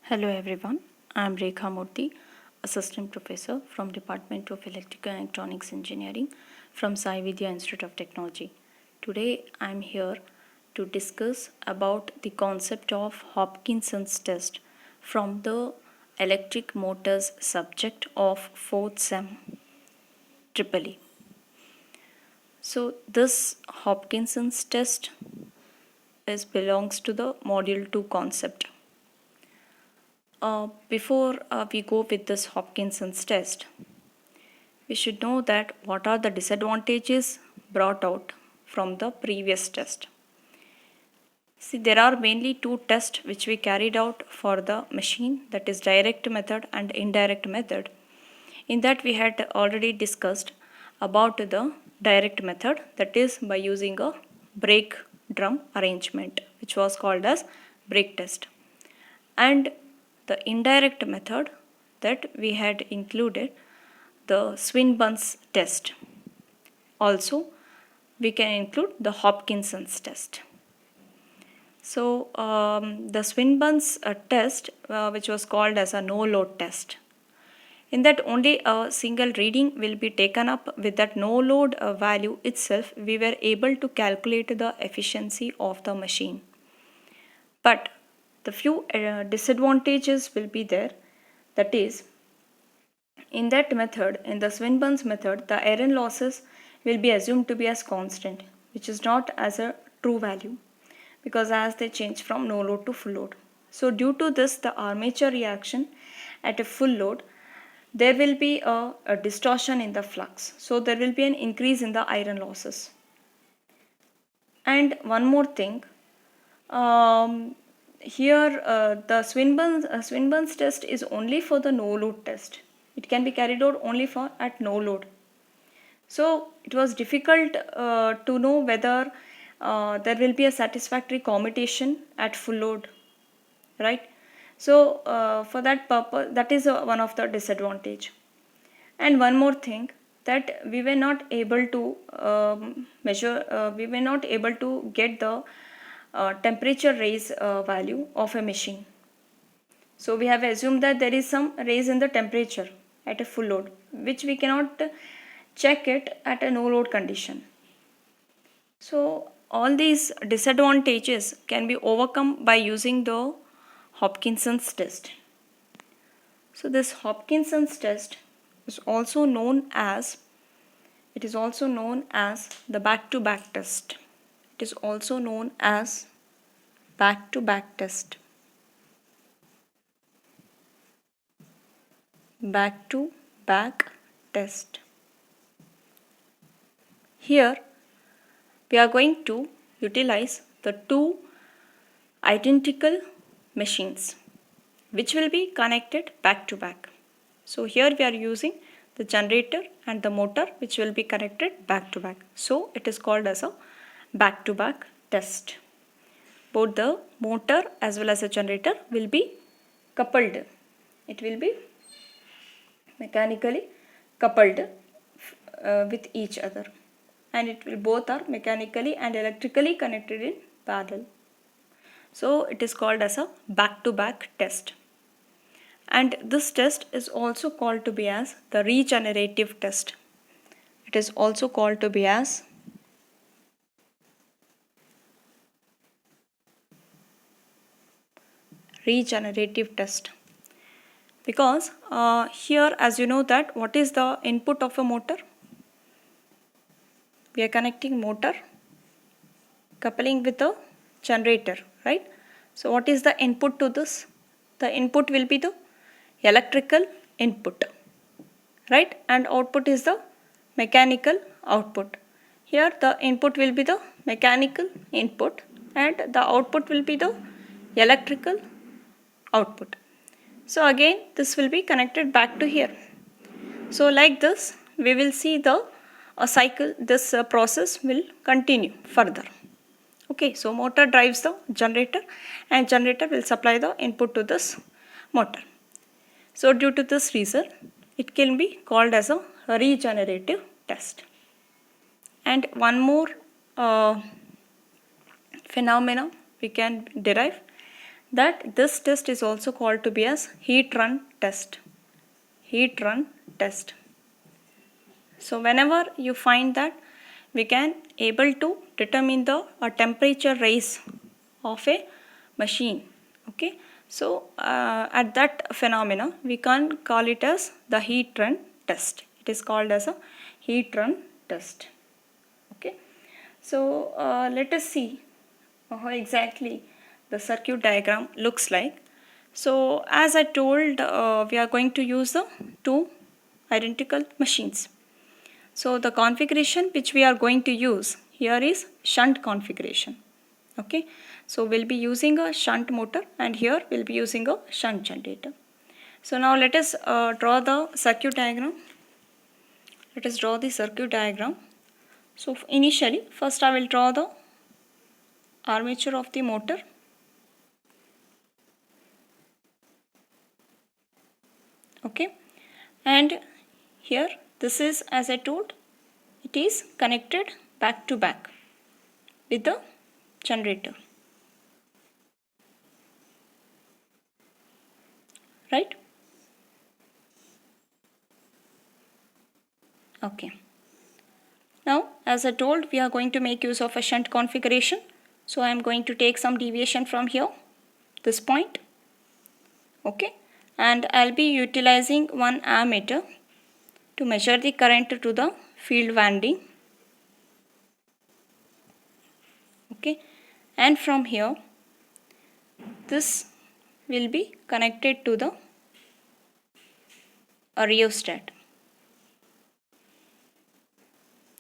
Hello everyone, I am Rekha Murthy, Assistant Professor from Department of Electrical and Electronics Engineering from Sai Vidya Institute of Technology. Today I am here to discuss about the concept of Hopkinson's test from the electric motors subject of 4th SEM EEE. So this Hopkinson's test belongs to the Module 2 concept. Before we go with this Hopkinson's test, we should know that what are the disadvantages brought out from the previous test. See, there are mainly two tests which we carried out for the machine, that is direct method and indirect method. In that we had already discussed about the direct method, that is by using a brake drum arrangement, which was called as brake test. And the indirect method, that we had included the Swinburne's test. Also, we can include the Hopkinson's test. So, the Swinburne's test, which was called as a no-load test. In that only a single reading will be taken up. With that no-load value itself, we were able to calculate the efficiency of the machine. But the few disadvantages will be there, that is, in that method, in the Swinburne's method, the iron losses will be assumed to be as constant, which is not as a true value, because as they change from no load to full load. So due to this, the armature reaction at a full load, there will be a distortion in the flux. So there will be an increase in the iron losses. And one more thing, here the Swinburne's test is only for the no load test. It can be carried out only for at no load. So it was difficult to know whether there will be a satisfactory commutation at full load, right? So for that purpose, that is one of the disadvantage. And one more thing, that we were not able to measure, we were not able to get the temperature raise value of a machine. So we have assumed that there is some raise in the temperature at a full load, which we cannot check it at a no load condition. So all these disadvantages can be overcome by using the Hopkinson's test. So this Hopkinson's test is also known as, it is also known as the back-to-back test. It is also known as back-to-back test. Back-to-back test. Here we are going to utilize the two identical machines which will be connected back to back. So here we are using the generator and the motor which will be connected back to back. So it is called as a back to back test. Both the motor as well as the generator will be coupled. It will be mechanically coupled with each other, and it will both are mechanically and electrically connected in parallel. So it is called as a back-to-back test. And this test is also called to be as the regenerative test. It is also called to be as regenerative test. Because here, as you know, that what is the input of a motor? We are connecting motor coupling with a generator, right? So what is the input to this? The input will be the electrical input, right? And output is the mechanical output. Here the input will be the mechanical input and the output will be the electrical output. So again this will be connected back to here. So like this we will see the cycle, this process will continue further. Okay, so motor drives the generator and generator will supply the input to this motor. So due to this reason, it can be called as a regenerative test. And one more phenomena we can derive, that this test is also called to be as heat run test. Heat run test. So whenever you find that we can able to determine the temperature rise of a machine, okay, so at that phenomena we can call it as the heat run test. It is called as a heat run test. Okay, so let us see how exactly the circuit diagram looks like. So as I told, we are going to use the two identical machines. So the configuration which we are going to use here is shunt configuration. Okay, so we'll be using a shunt motor and here we'll be using a shunt generator. So now let us draw the circuit diagram. Let us draw the circuit diagram. So initially, first I will draw the armature of the motor. Okay, and here this is, as I told, it is connected back to back with the generator, right? Okay. Now, as I told, we are going to make use of a shunt configuration. So I am going to take some deviation from here, this point. Okay, and I'll be utilizing one ammeter to measure the current to the field winding. Okay, and from here this will be connected to the rheostat.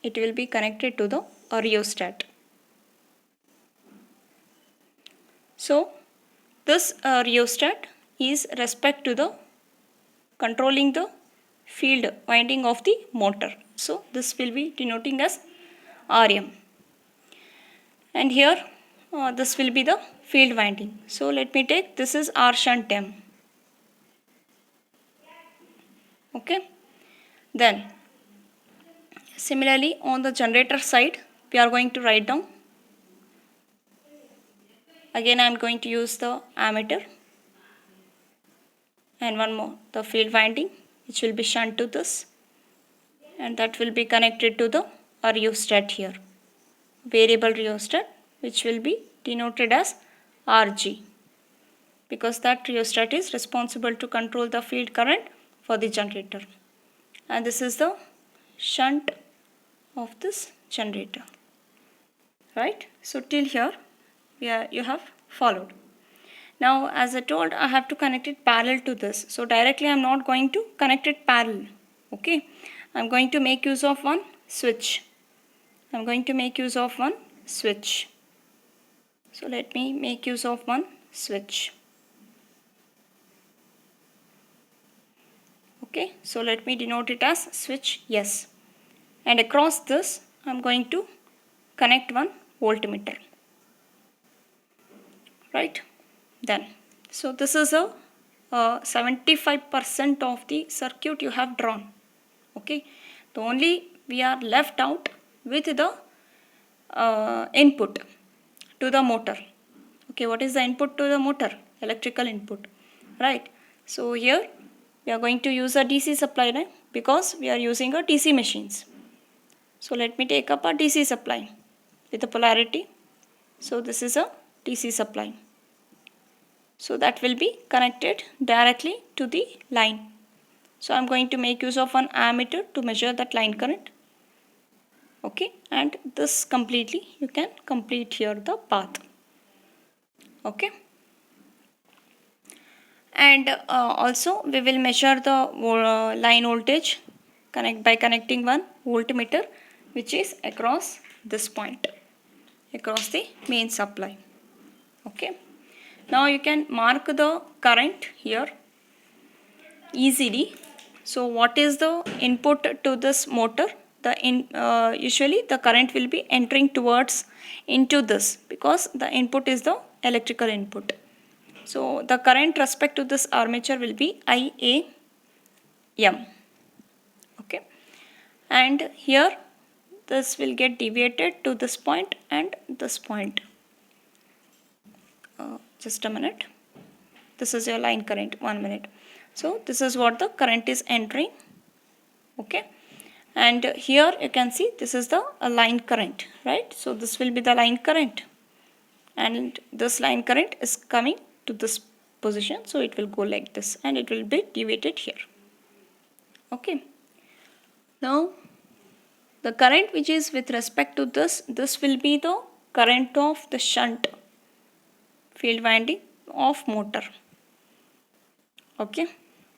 It will be connected to the rheostat. So this rheostat is respect to the controlling the field winding of the motor. So this will be denoting as RM. And here this will be the field winding. So let me take, this is R shunt M. Okay. Then similarly on the generator side we are going to write down. Again I am going to use the ammeter and one more, the field winding, which will be shunt to this, and that will be connected to the rheostat here, variable rheostat, which will be denoted as RG, because that rheostat is responsible to control the field current for the generator. And this is the shunt of this generator, right? So till here you have followed. Now as I told, I have to connect it parallel to this. So directly I am not going to connect it parallel. Okay, I am going to make use of one switch. I am going to make use of one switch. So let me make use of one switch. Okay, so let me denote it as switch S. And across this I am going to connect one voltmeter. Right? Then, so this is a 75% of the circuit you have drawn. Okay, the only we are left out with the input to the motor. Okay, what is the input to the motor? Electrical input, right? So here we are going to use a DC supply, right? Because we are using a DC machines. So let me take up a DC supply with a polarity. So this is a DC supply. So that will be connected directly to the line. So I am going to make use of one ammeter to measure that line current. Okay, and this completely you can complete here the path. Okay, and also we will measure the line voltage by connecting one voltmeter, which is across this point, across the main supply. Okay. Now you can mark the current here easily. So what is the input to this motor? Usually the current will be entering towards into this, because the input is the electrical input. So the current respect to this armature will be IAM. Okay, and here this will get deviated to this point and this point. just a minute. This is your line current, 1 minute. So this is what the current is entering. Okay, and here you can see this is the line current, right? So this will be the line current, and this line current is coming to this position, so it will go like this and it will be deviated here. Okay, now the current which is with respect to this will be the current of the shunt field winding of motor. Okay,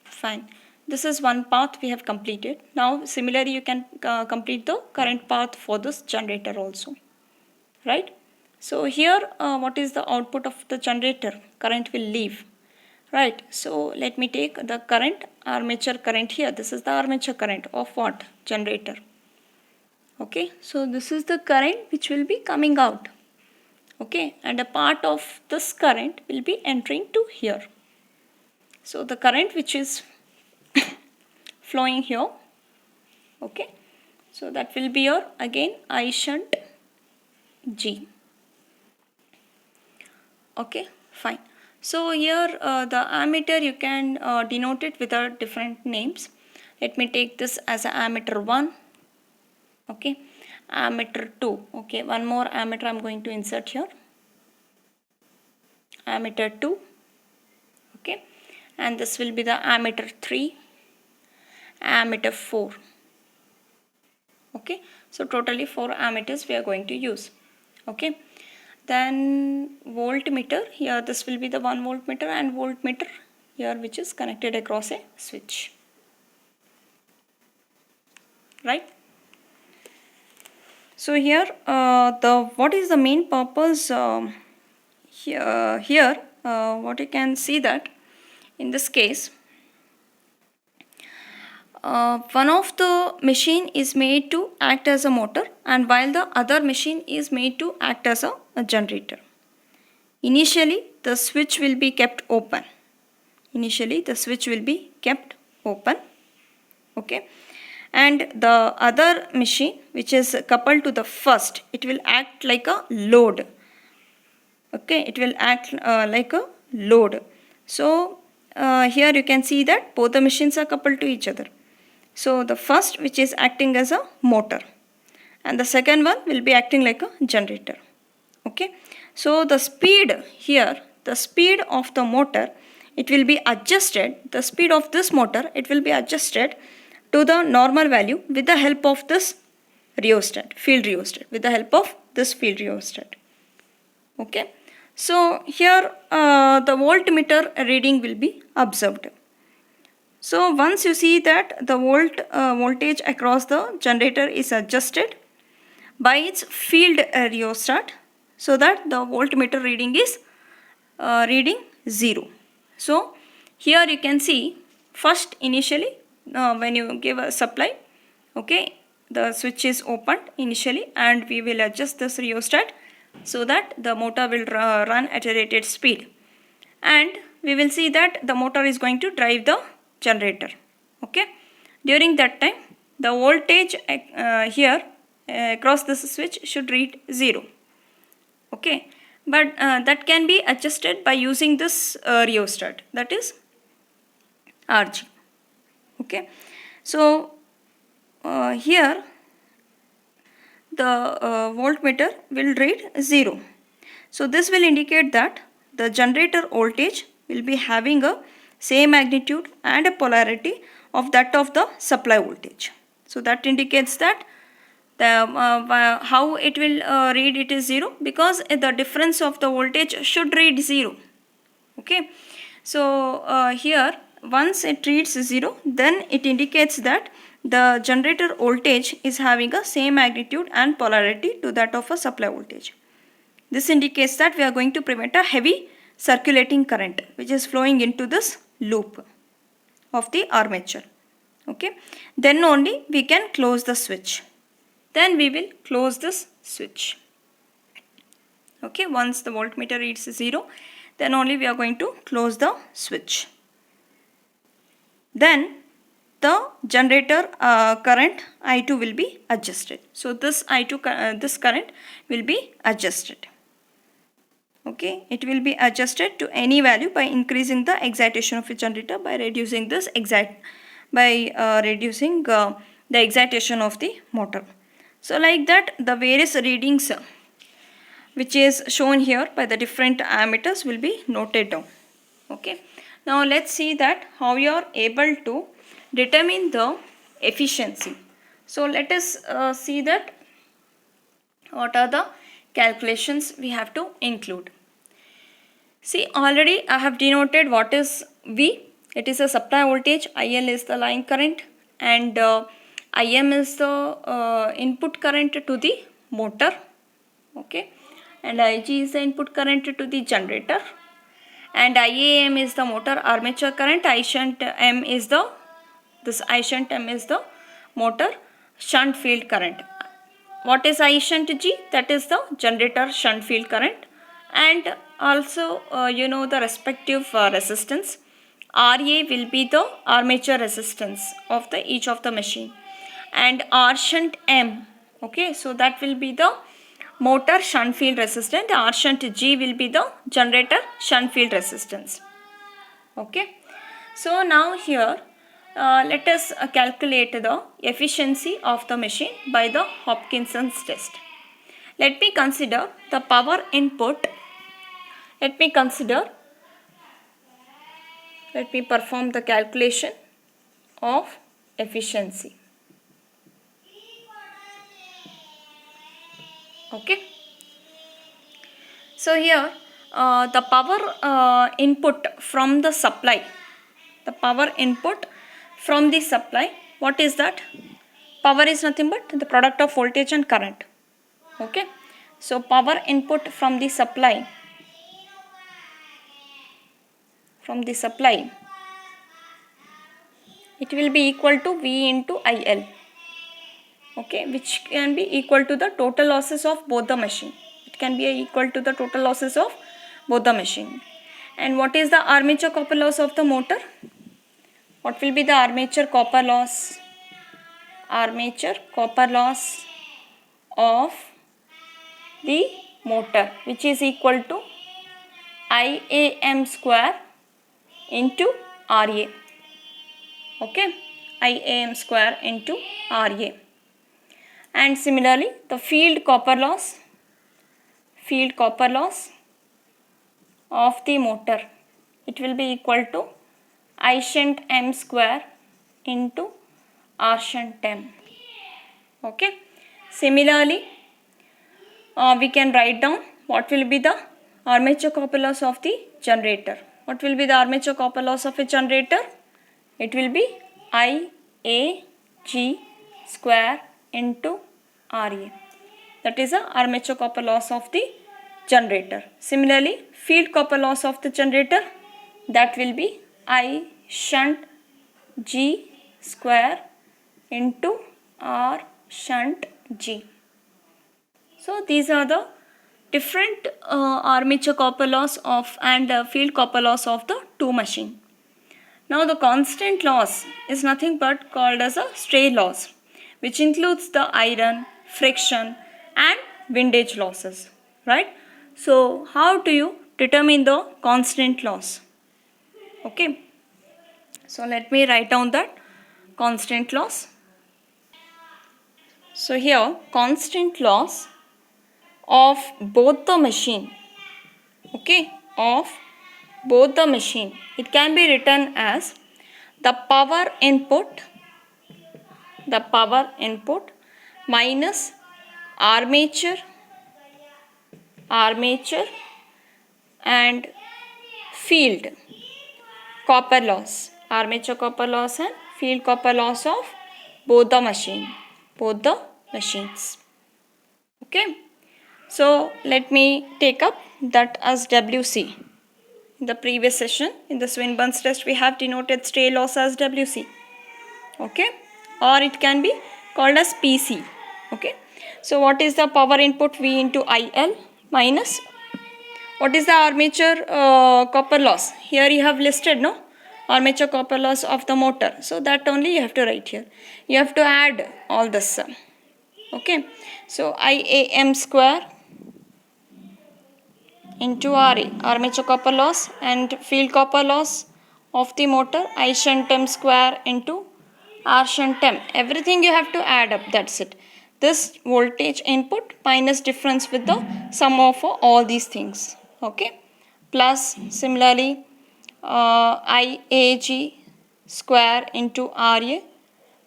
fine. This is one path we have completed. Now similarly you can complete the current path for this generator also, right? So here what is the output of the generator? Current will leave, right? So let me take the current, armature current here. This is the armature current of what? Generator. Okay, so this is the current which will be coming out. Okay, and a part of this current will be entering to here. So the current which is flowing here, okay, so that will be your again I shunt G. Okay, fine. So here the ammeter you can denote it with different names. Let me take this as a ammeter 1. Okay, ammeter 2. Okay, one more ammeter I am going to insert here. Ammeter 2. Okay, and this will be the ammeter 3, ammeter 4. Okay, so totally 4 ammeters we are going to use. Okay, then voltmeter, here this will be the 1 voltmeter, and voltmeter here which is connected across a switch, right? So here what is the main purpose here what you can see that in this case one of the machine is made to act as a motor, and while the other machine is made to act as a generator. Initially the switch will be kept open. Initially the switch will be kept open. Okay, and the other machine which is coupled to the first, it will act like a load. Okay, it will act like a load. So here you can see that both the machines are coupled to each other. So the first which is acting as a motor, and the second one will be acting like a generator. Okay, so the speed here, the speed of the motor, it will be adjusted, the speed of this motor, it will be adjusted to the normal value with the help of this rheostat, field rheostat, with the help of this field rheostat. Okay, so here the voltmeter reading will be observed. So once you see that the voltage across the generator is adjusted by its field rheostat, so that the voltmeter reading is reading 0. So here you can see first initially when you give a supply, okay, the switch is opened initially, and we will adjust this rheostat so that the motor will run at a rated speed, and we will see that the motor is going to drive the generator. Okay, during that time the voltage here across this switch should read 0. Okay, but that can be adjusted by using this rheostat, that is RG. Okay, so here the voltmeter will read 0. So this will indicate that the generator voltage will be having a same magnitude and a polarity of that of the supply voltage. So that indicates that the how it will read it is 0, because the difference of the voltage should read 0. Okay, so here once it reads 0, then it indicates that the generator voltage is having a same magnitude and polarity to that of a supply voltage. This indicates that we are going to prevent a heavy circulating current which is flowing into this loop of the armature. Okay, then only we can close the switch. Then we will close this switch. Okay, once the voltmeter reads 0, then only we are going to close the switch. Then the generator current I2 will be adjusted. So this I2 this current will be adjusted. Okay, it will be adjusted to any value by increasing the excitation of a generator by reducing this reducing the excitation of the motor. So like that, the various readings which is shown here by the different ammeters will be noted down. Okay, now let's see that how you are able to determine the efficiency. So let us see that what are the calculations we have to include. See, already I have denoted what is V. It is a supply voltage, IL is the line current, and IM is the input current to the motor. Okay, and IG is the input current to the generator, and IAM is the motor armature current. I shunt M is the motor shunt field current. What is I shunt G? That is the generator shunt field current, and also the respective resistance. RA will be the armature resistance of the each of the machine, and R shunt M. Okay, so that will be the motor shunt field resistance. R shunt G will be the generator shunt field resistance. Okay, so now here let us calculate the efficiency of the machine by the Hopkinson's test. Let me consider the power input. Let me perform the calculation of efficiency. Okay. So here the power input from the supply. The power input from the supply, what is that? Power is nothing but the product of voltage and current. Okay. So power input from the supply, it will be equal to V into IL. Okay, which can be equal to the total losses of both the machine. It can be equal to the total losses of both the machine. And what is the armature copper loss of the motor? What will be the armature copper loss? Armature copper loss of the motor, which is equal to IAM square into RA. Okay, IAM square into RA. And similarly, the field copper loss of the motor, it will be equal to I shunt M square into R shunt M. Okay. Similarly, we can write down what will be the armature copper loss of the generator. What will be the armature copper loss of a generator? It will be IAG square into RA. That is the armature copper loss of the generator. Similarly, field copper loss of the generator, that will be I shunt G square into R shunt G. So these are the different armature copper loss of and field copper loss of the two machine. Now the constant loss is nothing but called as a stray loss, which includes the iron, friction and windage losses, right? So how do you determine the constant loss? Okay, so let me write down that constant loss. So here constant loss of both the machine, okay, of both the machine, it can be written as the power input minus armature and field copper loss, armature copper loss and field copper loss of both the machines. Okay, so let me take up that as WC. In the previous session, in the Swinburne's test, we have denoted stray loss as WC. Okay, or it can be called as PC. Okay, so what is the power input? V into IL minus what is the armature copper loss? Here you have listed, no? Armature copper loss of the motor. So that only you have to write here. You have to add all this. Okay, so IAM square into Ra, armature copper loss, and field copper loss of the motor, I shunt M square into R shunt M. Everything you have to add up, that's it. This voltage input minus difference with the sum of all these things. Okay. Plus similarly IAG square into Ra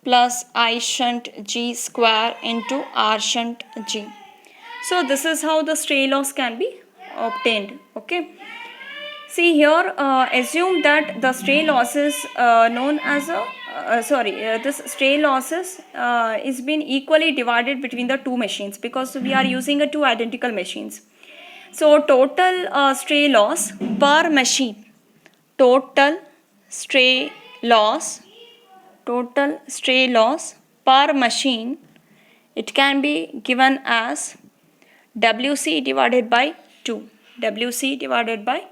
plus I shunt G square into R shunt G. So this is how the stray loss can be obtained. Okay. See here, assume that the stray losses known as a this stray losses is been equally divided between the two machines, because we are using two identical machines. So total stray loss per machine, total stray loss per machine, it can be given as WC divided by 2. WC divided by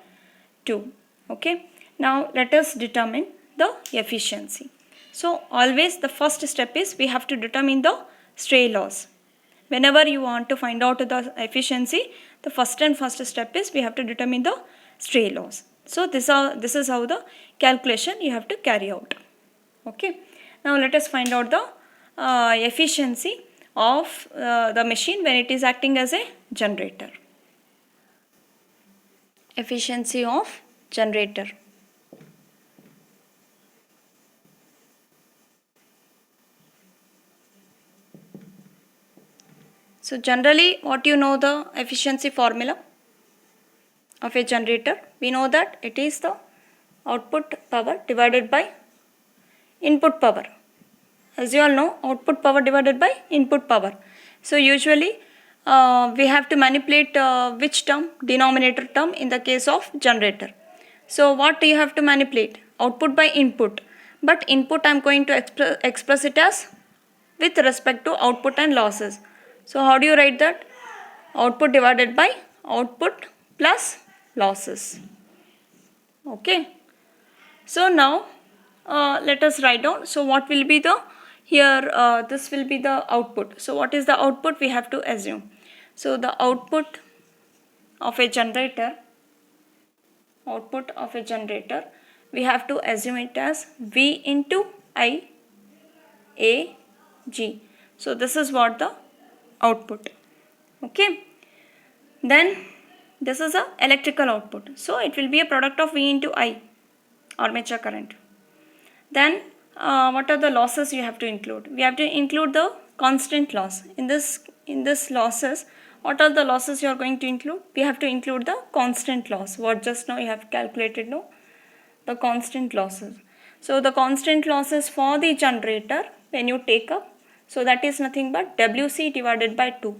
2. Okay. Now let us determine the efficiency. So always the first step is we have to determine the stray loss. Whenever you want to find out the efficiency, the first step is we have to determine the stray loss. So this is how the calculation you have to carry out. Okay. Now let us find out the efficiency of the machine when it is acting as a generator. Efficiency of generator. So generally, what you know the efficiency formula of a generator? We know that it is the output power divided by input power. As you all know, output power divided by input power. So usually we have to manipulate which term? Denominator term in the case of generator. So what do you have to manipulate? Output by input. But input I am going to express it as with respect to output and losses. So how do you write that? Output divided by output plus losses. Okay. So now let us write down. So what will be the here this will be the output. So what is the output? We have to assume. So the output of a generator, we have to assume it as V into I A G. So this is what the output. Okay. Then this is a electrical output. So it will be a product of V into I, armature current. Then what are the losses you have to include? We have to include the constant loss. In this losses, what are the losses you are going to include? We have to include the constant loss. What just now you have calculated, no? The constant losses. So the constant losses for the generator when you take up, so that is nothing but WC divided by 2.